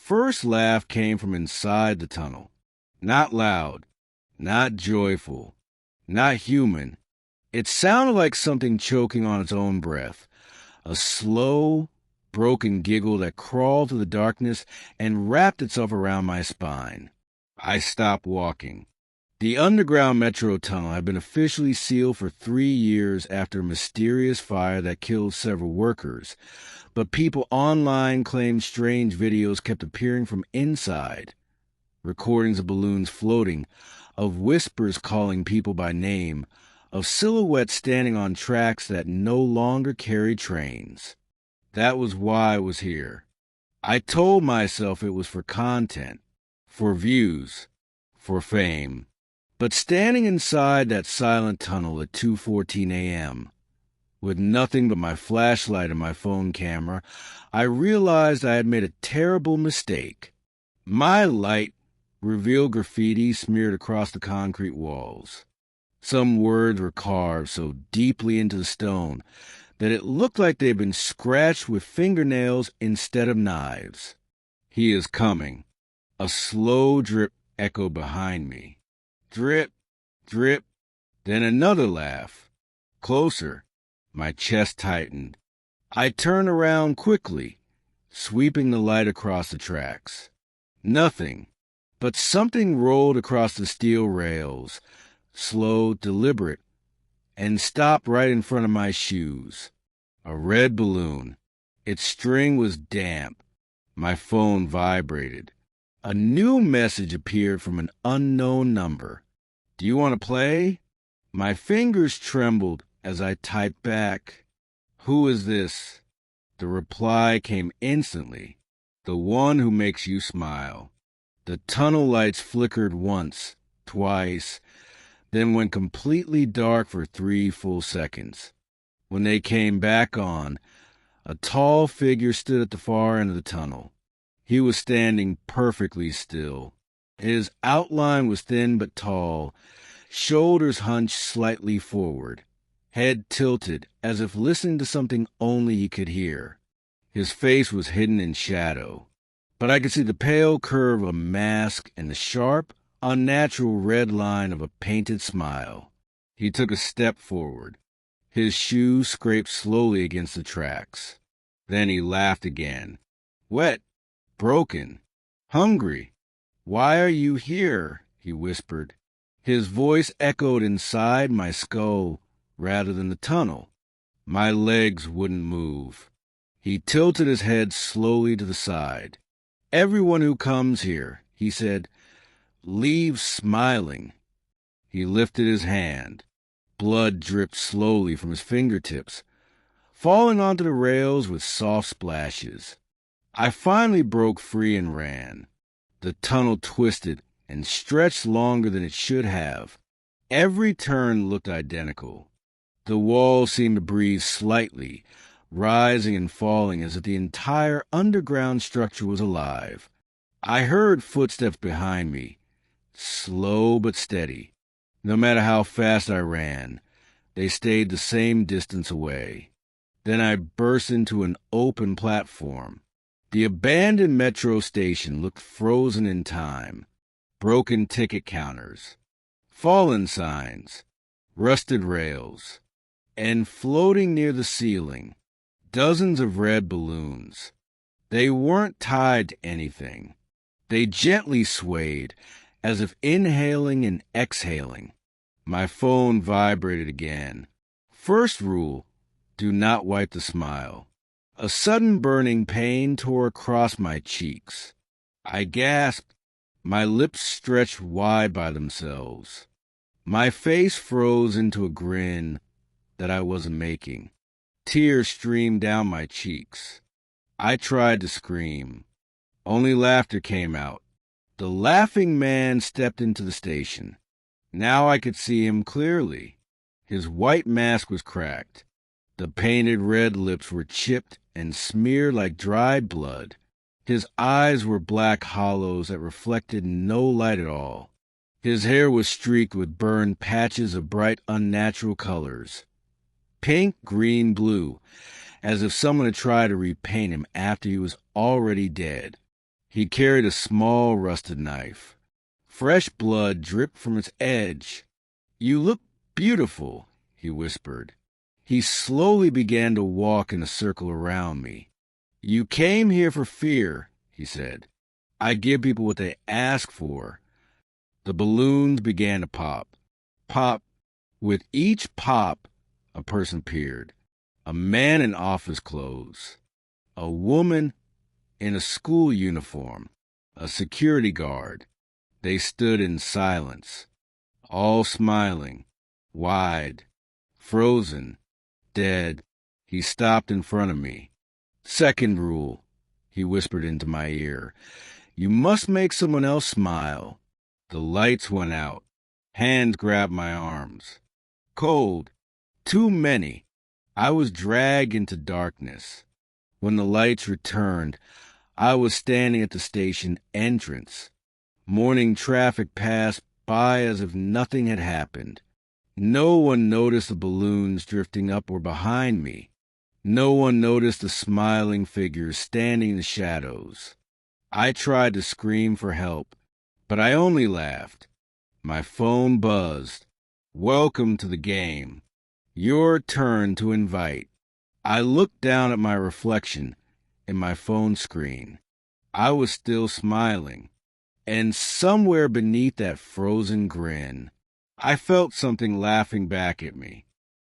first laugh came from inside the tunnel. Not loud, not joyful, not human. It sounded like something choking on its own breath. A slow, broken giggle that crawled through the darkness and wrapped itself around my spine. I stopped walking. The underground metro tunnel had been officially sealed for 3 years after a mysterious fire that killed several workers, but people online claimed strange videos kept appearing from inside. Recordings of balloons floating, of whispers calling people by name, of silhouettes standing on tracks that no longer carried trains. That was why I was here. I told myself it was for content, for views, for fame. But standing inside that silent tunnel at 2:14 a.m., with nothing but my flashlight and my phone camera, I realized I had made a terrible mistake. My light revealed graffiti smeared across the concrete walls. Some words were carved so deeply into the stone that it looked like they'd been scratched with fingernails instead of knives. He is coming. A slow drip echoed behind me. Drip, drip, then another laugh. Closer. My chest tightened. I turned around quickly, sweeping the light across the tracks. Nothing, but something rolled across the steel rails, slow, deliberate, and stopped right in front of my shoes. A red balloon. Its string was damp. My phone vibrated. A new message appeared from an unknown number. "Do you want to play?" My fingers trembled as I typed back, "Who is this?" The reply came instantly. "The one who makes you smile." The tunnel lights flickered once, twice, then went completely dark for 3 full seconds. When they came back on, a tall figure stood at the far end of the tunnel. He was standing perfectly still. His outline was thin but tall, shoulders hunched slightly forward, head tilted as if listening to something only he could hear. His face was hidden in shadow, but I could see the pale curve of a mask and the sharp, unnatural red line of a painted smile. He took a step forward. His shoes scraped slowly against the tracks. Then he laughed again. "Wet, broken, hungry. Why are you here?" he whispered. His voice echoed inside my skull rather than the tunnel. My legs wouldn't move. He tilted his head slowly to the side. "Everyone who comes here," he said, "leaves smiling." He lifted his hand. Blood dripped slowly from his fingertips, falling onto the rails with soft splashes. I finally broke free and ran. The tunnel twisted and stretched longer than it should have. Every turn looked identical. The walls seemed to breathe slightly, rising and falling as if the entire underground structure was alive. I heard footsteps behind me, slow but steady. No matter how fast I ran, they stayed the same distance away. Then I burst into an open platform. The abandoned metro station looked frozen in time. Broken ticket counters, fallen signs, rusted rails, and floating near the ceiling, dozens of red balloons. They weren't tied to anything. They gently swayed, as if inhaling and exhaling. My phone vibrated again. First rule, do not wipe the smile. A sudden burning pain tore across my cheeks. I gasped. My lips stretched wide by themselves. My face froze into a grin that I wasn't making. Tears streamed down my cheeks. I tried to scream. Only laughter came out. The laughing man stepped into the station. Now I could see him clearly. His white mask was cracked. The painted red lips were chipped and smeared like dried blood. His eyes were black hollows that reflected no light at all. His hair was streaked with burned patches of bright, unnatural colors. Pink, green, blue, as if someone had tried to repaint him after he was already dead. He carried a small rusted knife. Fresh blood dripped from its edge. "You look beautiful," he whispered. He slowly began to walk in a circle around me. "You came here for fear," he said. "I give people what they ask for." The balloons began to pop. Pop. With each pop, a person appeared. A man in office clothes. A woman in a school uniform. A security guard. They stood in silence, all smiling, wide, frozen, dead. He stopped in front of me. "Second rule," he whispered into my ear. "You must make someone else smile." The lights went out. Hands grabbed my arms. Cold. Too many. I was dragged into darkness. When the lights returned, I was standing at the station entrance. Morning traffic passed by as if nothing had happened. No one noticed the balloons drifting up or behind me. No one noticed the smiling figures standing in the shadows. I tried to scream for help, but I only laughed. My phone buzzed. "Welcome to the game. Your turn to invite." I looked down at my reflection in my phone screen. I was still smiling. And somewhere beneath that frozen grin, I felt something laughing back at me.